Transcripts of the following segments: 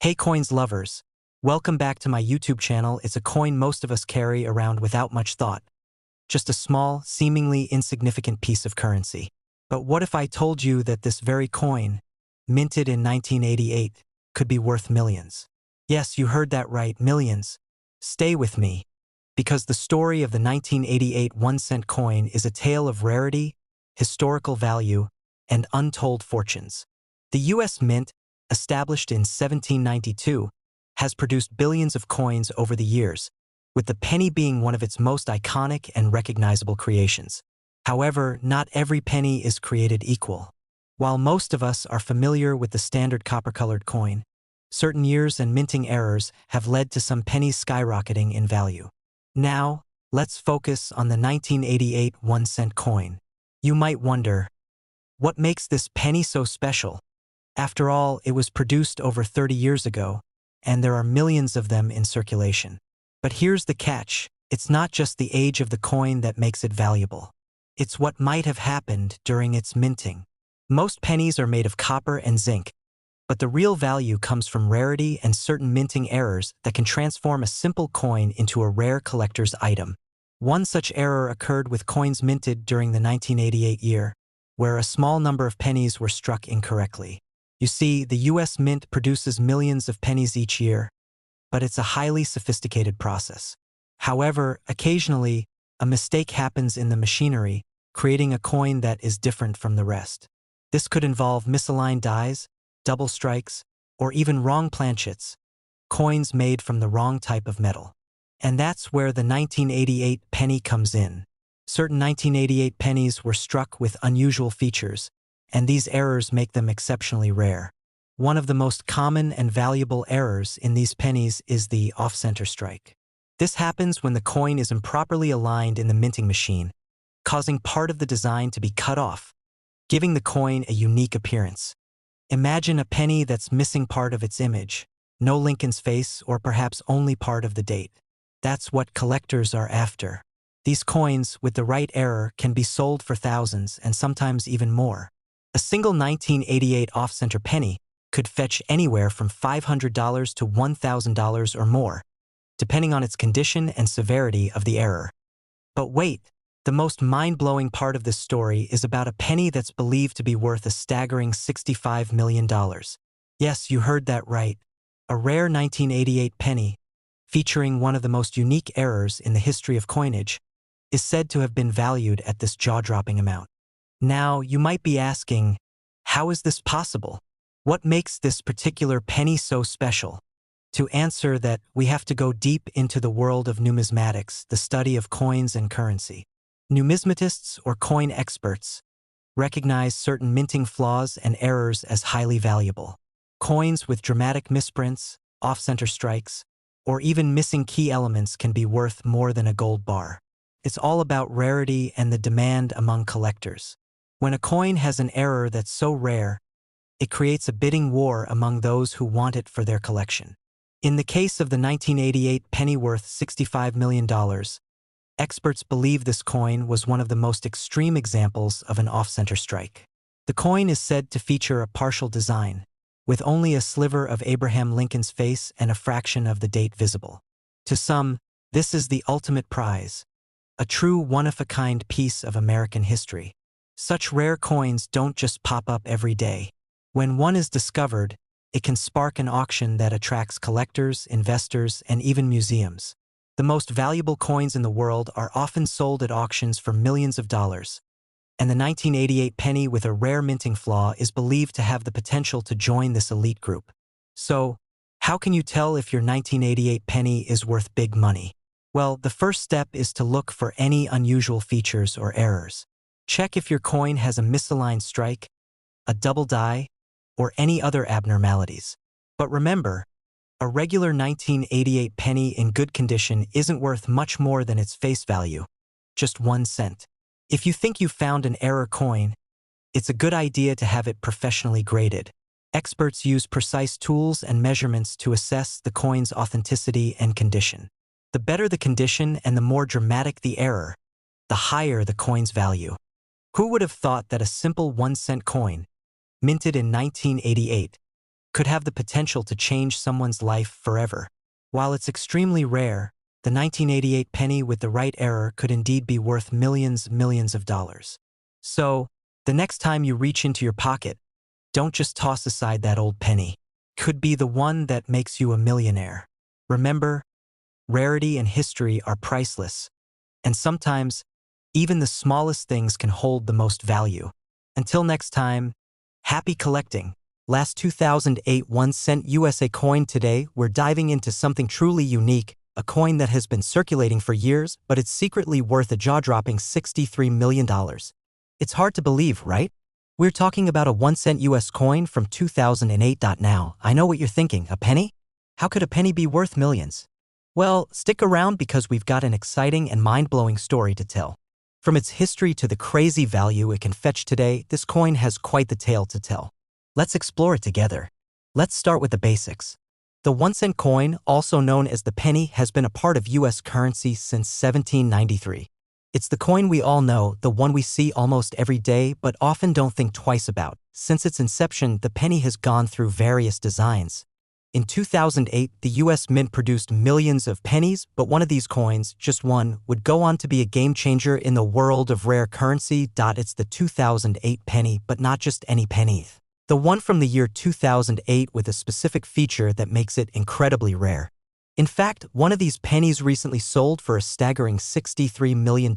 Hey coins lovers, welcome back to my YouTube channel. It's a coin most of us carry around without much thought. Just a small, seemingly insignificant piece of currency. But what if I told you that this very coin, minted in 1988, could be worth millions? Yes, you heard that right, millions. Stay with me, because the story of the 1988 1-cent coin is a tale of rarity, historical value, and untold fortunes. The U.S. Mint, established in 1792, has produced billions of coins over the years, with the penny being one of its most iconic and recognizable creations. However, not every penny is created equal. While most of us are familiar with the standard copper-colored coin, certain years and minting errors have led to some pennies skyrocketing in value. Now, let's focus on the 1988 1-cent coin. You might wonder, what makes this penny so special? After all, it was produced over 30 years ago, and there are millions of them in circulation. But here's the catch. It's not just the age of the coin that makes it valuable. It's what might have happened during its minting. Most pennies are made of copper and zinc, but the real value comes from rarity and certain minting errors that can transform a simple coin into a rare collector's item. One such error occurred with coins minted during the 1988 year, where a small number of pennies were struck incorrectly. You see, the U.S. Mint produces millions of pennies each year, but it's a highly sophisticated process. However, occasionally, a mistake happens in the machinery, creating a coin that is different from the rest. This could involve misaligned dies, double strikes, or even wrong planchets, coins made from the wrong type of metal. And that's where the 1988 penny comes in. Certain 1988 pennies were struck with unusual features, and these errors make them exceptionally rare. One of the most common and valuable errors in these pennies is the off-center strike. This happens when the coin is improperly aligned in the minting machine, causing part of the design to be cut off, giving the coin a unique appearance. Imagine a penny that's missing part of its image, no Lincoln's face, or perhaps only part of the date. That's what collectors are after. These coins, with the right error, can be sold for thousands and sometimes even more. A single 1988 off-center penny could fetch anywhere from $500 to $1,000 or more, depending on its condition and severity of the error. But wait, the most mind-blowing part of this story is about a penny that's believed to be worth a staggering $65 million. Yes, you heard that right. A rare 1988 penny, featuring one of the most unique errors in the history of coinage, is said to have been valued at this jaw-dropping amount. Now, you might be asking, how is this possible? What makes this particular penny so special? To answer that, we have to go deep into the world of numismatics, the study of coins and currency. Numismatists, or coin experts, recognize certain minting flaws and errors as highly valuable. Coins with dramatic misprints, off-center strikes, or even missing key elements can be worth more than a gold bar. It's all about rarity and the demand among collectors. When a coin has an error that's so rare, it creates a bidding war among those who want it for their collection. In the case of the 1988 penny worth $65 million, experts believe this coin was one of the most extreme examples of an off-center strike. The coin is said to feature a partial design, with only a sliver of Abraham Lincoln's face and a fraction of the date visible. To some, this is the ultimate prize, a true one-of-a-kind piece of American history. Such rare coins don't just pop up every day. When one is discovered, it can spark an auction that attracts collectors, investors, and even museums. The most valuable coins in the world are often sold at auctions for millions of dollars, and the 1988 penny with a rare minting flaw is believed to have the potential to join this elite group. So, how can you tell if your 1988 penny is worth big money? Well, the first step is to look for any unusual features or errors. Check if your coin has a misaligned strike, a double die, or any other abnormalities. But remember, a regular 1988 penny in good condition isn't worth much more than its face value, just 1 cent. If you think you found an error coin, it's a good idea to have it professionally graded. Experts use precise tools and measurements to assess the coin's authenticity and condition. The better the condition and the more dramatic the error, the higher the coin's value. Who would have thought that a simple 1-cent coin, minted in 1988, could have the potential to change someone's life forever. While it's extremely rare, the 1988 penny with the right error could indeed be worth millions of dollars. So, the next time you reach into your pocket, don't just toss aside that old penny. Could be the one that makes you a millionaire. Remember, rarity and history are priceless, and sometimes, even the smallest things can hold the most value. Until next time, happy collecting. Last 2008 1-cent USA coin. Today, we're diving into something truly unique, a coin that has been circulating for years, but it's secretly worth a jaw-dropping $63 million. It's hard to believe, right? We're talking about a 1-cent US coin from 2008. Now, I know what you're thinking, a penny? How could a penny be worth millions? Well, stick around because we've got an exciting and mind-blowing story to tell. From its history to the crazy value it can fetch today, this coin has quite the tale to tell. Let's explore it together. Let's start with the basics. The 1-cent coin, also known as the penny, has been a part of US currency since 1793. It's the coin we all know, the one we see almost every day but often don't think twice about. Since its inception, the penny has gone through various designs. In 2008, the US Mint produced millions of pennies, but one of these coins, just one, would go on to be a game-changer in the world of rare currency. It's the 2008 penny, but not just any penny. The one from the year 2008 with a specific feature that makes it incredibly rare. In fact, one of these pennies recently sold for a staggering $63 million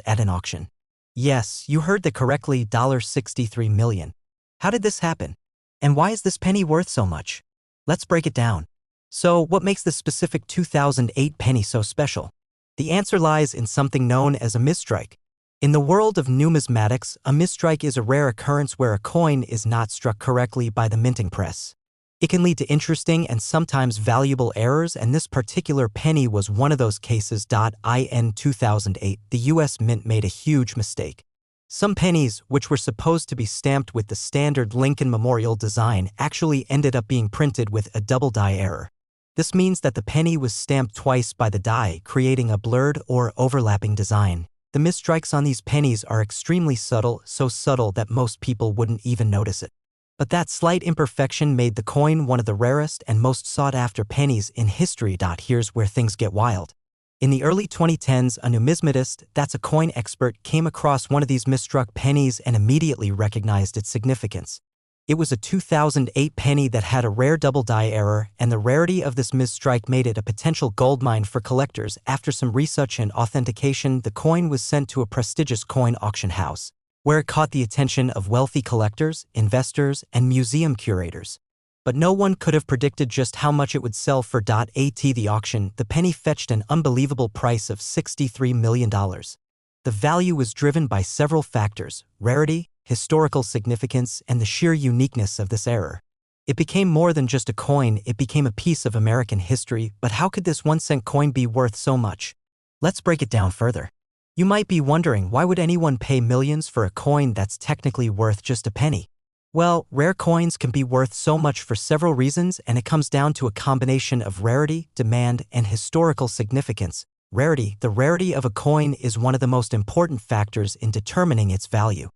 at an auction. Yes, you heard that correctly, $63 million. How did this happen? And why is this penny worth so much? Let's break it down. So, what makes this specific 2008 penny so special? The answer lies in something known as a misstrike. In the world of numismatics, a misstrike is a rare occurrence where a coin is not struck correctly by the minting press. It can lead to interesting and sometimes valuable errors, and this particular penny was one of those cases. In 2008, the US Mint made a huge mistake. Some pennies, which were supposed to be stamped with the standard Lincoln Memorial design, actually ended up being printed with a double die error. This means that the penny was stamped twice by the die, creating a blurred or overlapping design. The misstrikes on these pennies are extremely subtle, so subtle that most people wouldn't even notice it. But that slight imperfection made the coin one of the rarest and most sought-after pennies in history. Here's where things get wild. In the early 2010s, a numismatist, that's a coin expert, came across one of these misstruck pennies and immediately recognized its significance. It was a 2008 penny that had a rare double die error, and the rarity of this misstrike made it a potential goldmine for collectors. After some research and authentication, the coin was sent to a prestigious coin auction house, where it caught the attention of wealthy collectors, investors, and museum curators. But no one could have predicted just how much it would sell for. At the auction, the penny fetched an unbelievable price of $63 million. The value was driven by several factors: rarity, historical significance, and the sheer uniqueness of this error. It became more than just a coin, it became a piece of American history. But how could this 1-cent coin be worth so much? Let's break it down further. You might be wondering, why would anyone pay millions for a coin that's technically worth just a penny? Well, rare coins can be worth so much for several reasons, and it comes down to a combination of rarity, demand, and historical significance. Rarity. The rarity of a coin is one of the most important factors in determining its value.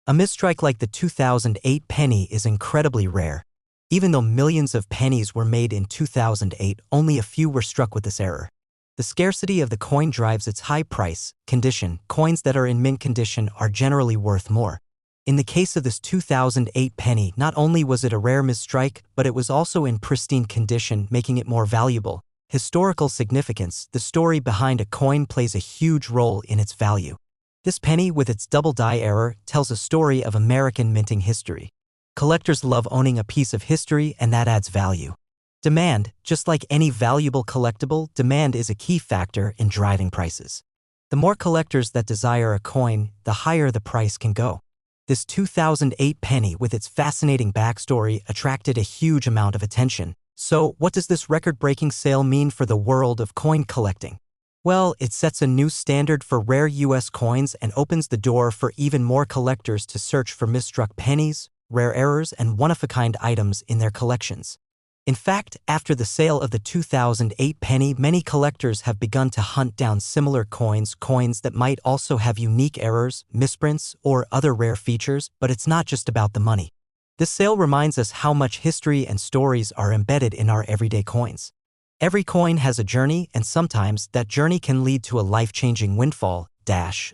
A misstrike like the 2008 penny is incredibly rare. Even though millions of pennies were made in 2008, only a few were struck with this error. The scarcity of the coin drives its high price. Condition. Coins that are in mint condition are generally worth more. In the case of this 2008 penny, not only was it a rare misstrike, but it was also in pristine condition, making it more valuable. Historical significance. The story behind a coin plays a huge role in its value. This penny, with its double die error, tells a story of American minting history. Collectors love owning a piece of history, and that adds value. Demand. Just like any valuable collectible, demand is a key factor in driving prices. The more collectors that desire a coin, the higher the price can go. This 2008 penny, with its fascinating backstory, attracted a huge amount of attention. So, what does this record-breaking sale mean for the world of coin collecting? Well, it sets a new standard for rare US coins and opens the door for even more collectors to search for misstruck pennies, rare errors, and one-of-a-kind items in their collections. In fact, after the sale of the 2008 penny, many collectors have begun to hunt down similar coins that might also have unique errors, misprints, or other rare features. But it's not just about the money. This sale reminds us how much history and stories are embedded in our everyday coins. Every coin has a journey, and sometimes that journey can lead to a life-changing windfall.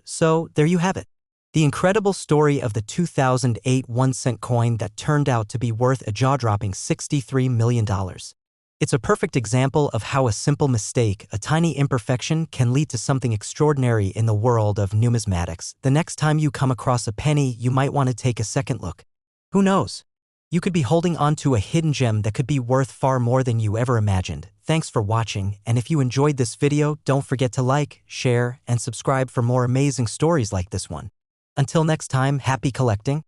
So, there you have it. The incredible story of the 2008 1-cent coin that turned out to be worth a jaw-dropping $63 million. It's a perfect example of how a simple mistake, a tiny imperfection, can lead to something extraordinary in the world of numismatics. The next time you come across a penny, you might want to take a second look. Who knows? You could be holding onto a hidden gem that could be worth far more than you ever imagined. Thanks for watching, and if you enjoyed this video, don't forget to like, share, and subscribe for more amazing stories like this one. Until next time, happy collecting.